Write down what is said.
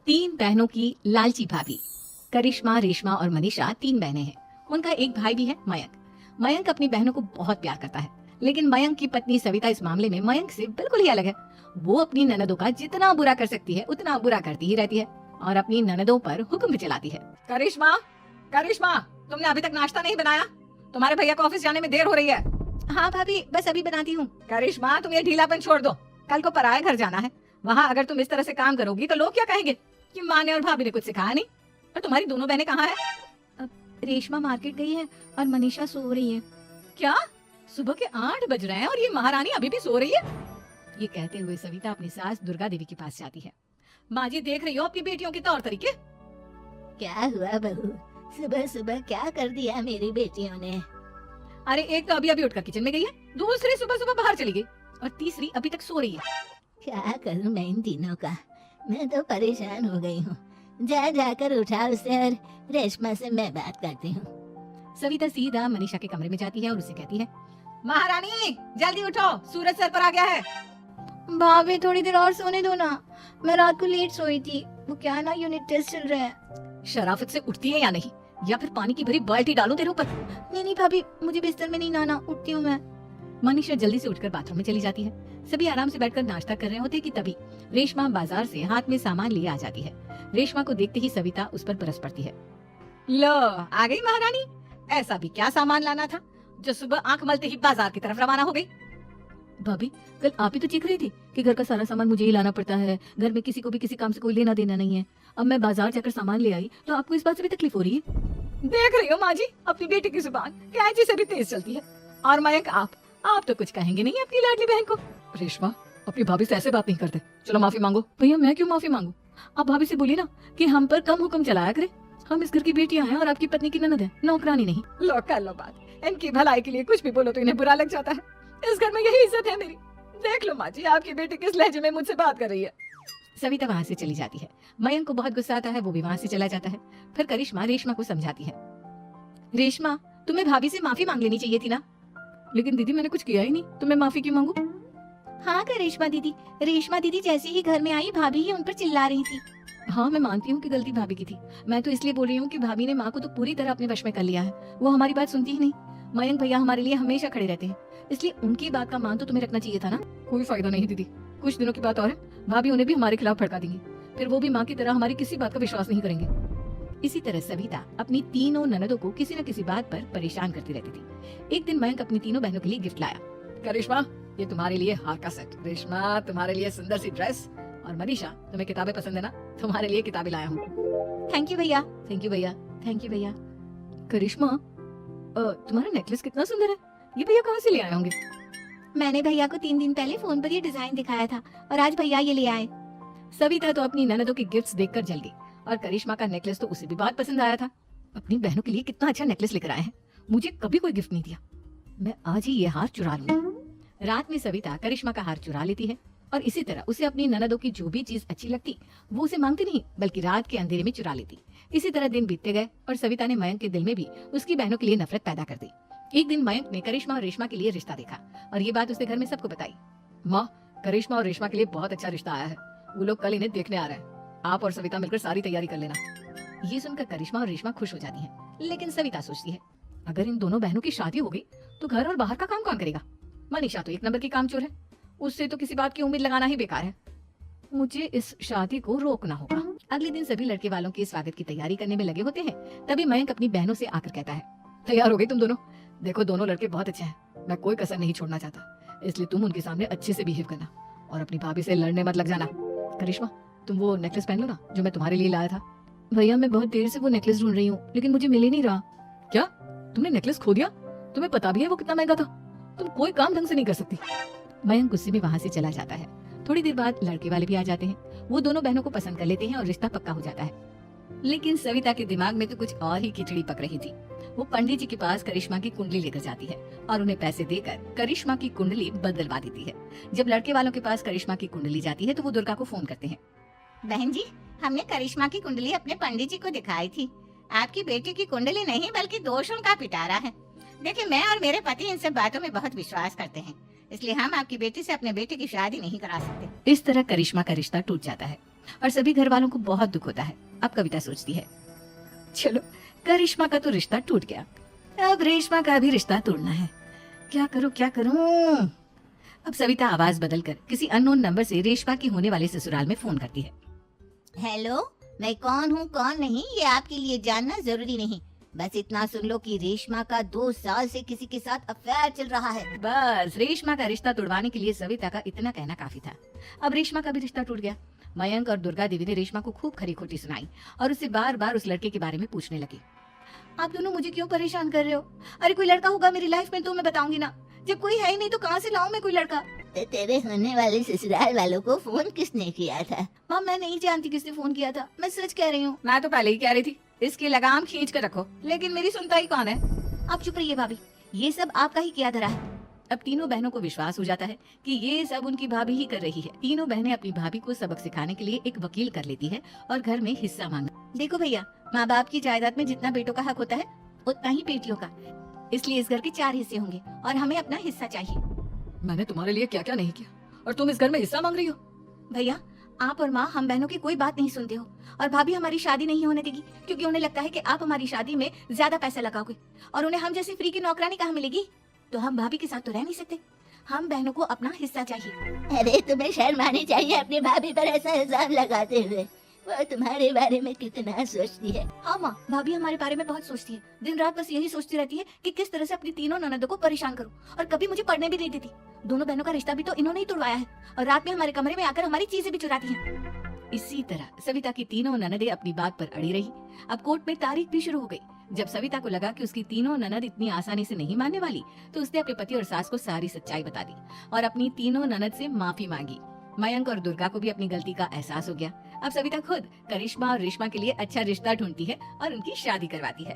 तीन बहनों की लालची भाभी। करिश्मा, रेशमा और मनीषा तीन बहनें हैं। उनका एक भाई भी है, मयंक। मयंक अपनी बहनों को बहुत प्यार करता है, लेकिन मयंक की पत्नी सविता इस मामले में मयंक से बिल्कुल ही अलग है। वो अपनी ननदों का जितना बुरा कर सकती है उतना बुरा करती ही रहती है और अपनी ननदों पर हुक्म भी चलाती है। करिश्मा, करिश्मा, तुमने अभी तक नाश्ता नहीं बनाया? तुम्हारे भैया को ऑफिस जाने में देर हो रही है। हाँ भाभी, बस अभी बनाती हूँ। करिश्मा, तुम ये ढीलापन छोड़ दो। कल को पराये घर जाना है। वहाँ अगर तुम इस तरह से काम करोगी तो लोग क्या कहेंगे कि माँ ने और भाभी ने कुछ सिखाया नहीं। और तुम्हारी दोनों बहनें कहाँ है? रेशमा मार्केट गई है और मनीषा सो रही है। क्या? सुबह के 8 बज रहे हैं और ये महारानी अभी भी सो रही है? ये कहते हुए सविता अपनी सास दुर्गा देवी के पास जाती है। माँ जी, देख रही हो अपनी बेटियों के तौर तरीके? क्या हुआ बहू, सुबह सुबह क्या कर दिया मेरी बेटियों ने? अरे एक तो अभी अभी उठकर किचन में गई है, दूसरी सुबह सुबह बाहर चली गई और तीसरी अभी तक सो रही है। क्या करूं मैं इन तीनों का, मैं तो परेशान हो गई हूँ। जा जाकर उठा उसे और रेशमा से मैं बात करती हूँ। सविता सीधा मनीषा के कमरे में जाती है और उसे कहती है, महारानी जल्दी उठो, सूरज सर पर आ गया है। भाभी थोड़ी देर और सोने दो ना, मैं रात को लेट सोई थी। वो क्या ना, यूनिट टेस्ट चल रहा है। शराफत से उठती है या नहीं, या फिर पानी की भरी बाल्टी डालूं तेरे ऊपर? नहीं भाभी, मुझे बिस्तर में नहीं नहाना, उठती हूँ मैं। मनीषा जल्दी से उठकर बाथरूम में चली जाती है। सभी आराम से बैठकर नाश्ता कर रहे होते कि तभी रेशमा बाजार से हाथ में सामान लिए आ जाती है। रेशमा को देखते ही सविता उस पर बरस पड़ती है। लो, आ गई महारानी। ऐसा भी क्या सामान लाना था जो सुबह आंख मलते ही बाजार की तरफ रवाना हो गई? भाभी, कल आप ही तो चीख रही थी कि घर का सारा सामान मुझे ही लाना पड़ता है, घर में किसी को भी किसी काम से कोई लेना देना नहीं है। अब मैं बाजार जाकर सामान ले आई तो आपको इस बात से भी तकलीफ हो रही है? देख रही हो माँ जी, अपनी बेटी की जुबान कैंची से भी तेज चलती है। और मयंक, आप तो कुछ कहेंगे नहीं अपनी लाडली बहन को। रेशमा, अपनी भाभी से ऐसे बात नहीं करते, चलो माफी मांगो। भैया, मैं क्यों माफी मांगू? आप भाभी से बोलिए ना कि हम पर कम हुक्म चलाया करे। हम इस घर की बेटियां हैं और आपकी पत्नी की ननद है, नौकरानी नहीं। लो कर लो बात, इनकी भलाई के लिए कुछ भी बोलो तो इन्हें बुरा लग जाता है। इस घर में यही इज्जत है मेरी। देख लो माँ जी, आपकी बेटी किस लहजे में मुझसे बात कर रही है। सविता वहाँ से चली जाती है। मयंक को बहुत गुस्सा आता है, वो भी वहाँ से चला जाता है। फिर करिश्मा रेशमा को समझाती है, रेशमा, तुम्हें भाभी से माफी मांग लेनी चाहिए थी ना। लेकिन दीदी, मैंने कुछ किया ही नहीं, तो मैं माफी क्यों मांगू? हाँ करिश्मा दीदी, रेशमा दीदी जैसे ही घर में आई भाभी ही उन पर चिल्ला रही थी। हाँ, मैं मानती हूँ कि गलती भाभी की थी। मैं तो इसलिए बोल रही हूँ कि भाभी ने माँ को तो पूरी तरह अपने वश में कर लिया है। वो हमारी बात सुनती ही नहीं। मयंक भैया हमारे लिए हमेशा खड़े रहते हैं, इसलिए उनकी बात का मान तो तुम्हें रखना चाहिए था ना। कोई फायदा नहीं दीदी, कुछ दिनों की बात और है, भाभी उन्हें भी हमारे खिलाफ भड़का देंगी। फिर वो भी माँ की तरह हमारी किसी बात का विश्वास नहीं करेंगे। इसी तरह सविता अपनी तीनों ननदों को किसी न किसी बात पर परेशान करती रहती थी। एक दिन मयंक अपनी तीनों बहनों के लिए गिफ्ट लाया। करिश्मा, ये तुम्हारे लिए हार का सेट। रेशमा, तुम्हारे लिए सुंदर सी ड्रेस। और मनीषा, तुम्हें किताबें पसंद है ना, तुम्हारे लिए किताबें लाया हूँ। थैंक यू भैया। थैंक यू भैया, थैंक यू भैया। करिश्मा, तुम्हारा नेकलेस कितना सुंदर है, ये भैया कहाँ से ले आए होंगे? मैंने भैया को 3 दिन पहले फोन पर ये डिजाइन दिखाया था और आज भैया ये ले आए। सविता तो अपनी ननदों के गिफ्ट्स देखकर जल गई और करिश्मा का नेकलेस तो उसे भी बहुत पसंद आया था। अपनी बहनों के लिए कितना अच्छा नेकलेस लेकर आए हैं, मुझे कभी कोई गिफ्ट नहीं दिया। मैं आज ही ये हार चुरा लूंगी। रात में सविता करिश्मा का हार चुरा लेती है और इसी तरह उसे अपनी ननदों की जो भी चीज अच्छी लगती वो उसे मांगती नहीं, बल्कि रात के अंधेरे में चुरा लेती। इसी तरह दिन बीतते गए और सविता ने मयंक के दिल में भी उसकी बहनों के लिए नफरत पैदा कर दी। एक दिन मयंक ने करिश्मा और रेशमा के लिए रिश्ता देखा और ये बात उसने घर में सबको बताई। माँ, करिश्मा और रेशमा के लिए बहुत अच्छा रिश्ता आया है, वो लोग कल इन्हें देखने आ रहे हैं। आप और सविता मिलकर सारी तैयारी कर लेना। ये सुनकर करिश्मा और रेशमा खुश हो जाती हैं, लेकिन सविता सोचती है, अगर इन दोनों बहनों की शादी हो गई तो घर और बाहर का काम कौन करेगा? मनीषा तो 1 नंबर की कामचोर है, उससे तो किसी बात की उम्मीद लगाना ही बेकार है। मुझे इस शादी को रोकना होगा। अगले दिन सभी लड़के वालों के स्वागत की तैयारी करने में लगे होते हैं। तभी मयंक अपनी बहनों से आकर कहता है, तैयार हो गई तुम दोनों? देखो, दोनों लड़के बहुत अच्छे हैं, मैं कोई कसर नहीं छोड़ना चाहता, इसलिए तुम उनके सामने अच्छे से बिहेव करना और अपनी भाभी से लड़ने मत लग जाना। करिश्मा, तुम वो नेकलेस पहन लो ना जो मैं तुम्हारे लिए लाया था। भैया, मैं बहुत देर से वो नेकलेस ढूंढ रही हूँ, लेकिन मुझे मिल ही नहीं रहा। क्या, तुमने नेकलेस खो दिया? तुम्हें पता भी है वो कितना महंगा था, तुम कोई काम ढंग से नहीं कर सकती। मयंक गुस्से में वहाँ से चला जाता है। थोड़ी देर बाद लड़के वाले भी आ जाते हैं। वो दोनों बहनों को पसंद कर लेते हैं और रिश्ता पक्का हो जाता है। लेकिन सविता के दिमाग में तो कुछ और ही खिचड़ी पक रही थी। वो पंडित जी के पास करिश्मा की कुंडली लेकर जाती है और उन्हें पैसे देकर करिश्मा की कुंडली बदलवा देती है। जब लड़के वालों के पास करिश्मा की कुंडली जाती है तो वो दुर्गा को फोन करते हैं। बहन जी, हमने करिश्मा की कुंडली अपने पंडित जी को दिखाई थी। आपकी बेटी की कुंडली नहीं बल्कि दोषों का पिटारा है। देखिए, मैं और मेरे पति इन सब बातों में बहुत विश्वास करते हैं, इसलिए हम आपकी बेटी से अपने बेटे की शादी नहीं करा सकते। इस तरह करिश्मा का रिश्ता टूट जाता है और सभी घर वालों को बहुत दुख होता है। अब कविता सोचती है, चलो करिश्मा का तो रिश्ता टूट गया, अब रेशमा का भी रिश्ता तोड़ना है। क्या करूं क्या करूं? अब सविता आवाज बदलकर किसी अननोन नंबर से रेशमा की होने वाले ससुराल में फोन करती है। हेलो, मैं कौन हूँ कौन नहीं ये आपके लिए जानना जरूरी नहीं, बस इतना सुन लो कि रेशमा का 2 साल से किसी के साथ अफेयर चल रहा है। बस रेशमा का रिश्ता तोड़वाने के लिए सविता का इतना कहना काफी था। अब रेशमा का भी रिश्ता टूट गया। मयंक और दुर्गा देवी ने रेशमा को खूब खरी खोटी सुनाई और उससे बार बार उस लड़के के बारे में पूछने लगी। आप दोनों मुझे क्यों परेशान कर रहे हो? अरे कोई लड़का होगा मेरी लाइफ में तो मैं बताऊंगी ना, जब कोई है ही नहीं तो कहाँ से लाऊं मैं कोई लड़का? तेरे होने वाले ससुराल वालों को फोन किसने किया था? माँ मैं नहीं जानती किसने फोन किया था, मैं सच कह रही हूँ। मैं तो पहले ही कह रही थी इसकी लगाम खींच कर रखो, लेकिन मेरी सुनता ही कौन है? आप चुप रहिए भाभी, ये सब आपका ही किया धरा है। अब तीनों बहनों को विश्वास हो जाता है कि ये सब उनकी भाभी ही कर रही है। तीनों बहनें अपनी भाभी को सबक सिखाने के लिए एक वकील कर लेती है और घर में हिस्सा मांगा। देखो भैया, माँ बाप की जायदाद में जितना बेटों का हक होता है उतना ही बेटियों का, इसलिए इस घर के 4 हिस्से होंगे और हमें अपना हिस्सा चाहिए। मैंने तुम्हारे लिए क्या क्या नहीं किया और तुम इस घर में हिस्सा मांग रही हो? भैया आप और माँ हम बहनों की कोई बात नहीं सुनते हो, और भाभी हमारी शादी नहीं होने देगी क्योंकि उन्हें लगता है कि आप हमारी शादी में ज्यादा पैसा लगाओगे और उन्हें हम जैसी फ्री की नौकरानी कहाँ मिलेगी। तो हम भाभी के साथ तो रह नहीं सकते, हम बहनों को अपना हिस्सा चाहिए। अरे तुम्हें शर्म आनी चाहिए अपनी भाभी पर ऐसा इल्जाम लगाते हुए, वो तुम्हारे बारे में कितना सोचती है। हाँ माँ, भाभी हमारे बारे में बहुत सोचती है, दिन रात बस यही सोचती रहती है कि किस तरह से अपनी तीनों ननदों को परेशान करूं, और कभी मुझे पढ़ने भी नहीं देती। दोनों बहनों का रिश्ता भी तो इन्होंने ही तोड़वाया है और रात में हमारे कमरे में आकर हमारी चीजें भी चुराती हैं। इसी तरह सविता की तीनों ननदें अपनी बात पर अड़ी रही। अब कोर्ट में तारीख भी शुरू हो गई। जब सविता को लगा कि उसकी तीनों ननद इतनी आसानी से नहीं मानने वाली, तो उसने अपने पति और सास को सारी सच्चाई बता दी और अपनी तीनों ननद से माफी मांगी। मयंक और दुर्गा को भी अपनी गलती का एहसास हो गया। अब सविता खुद करिश्मा और रेशमा के लिए अच्छा रिश्ता ढूंढती है और उनकी शादी करवाती है।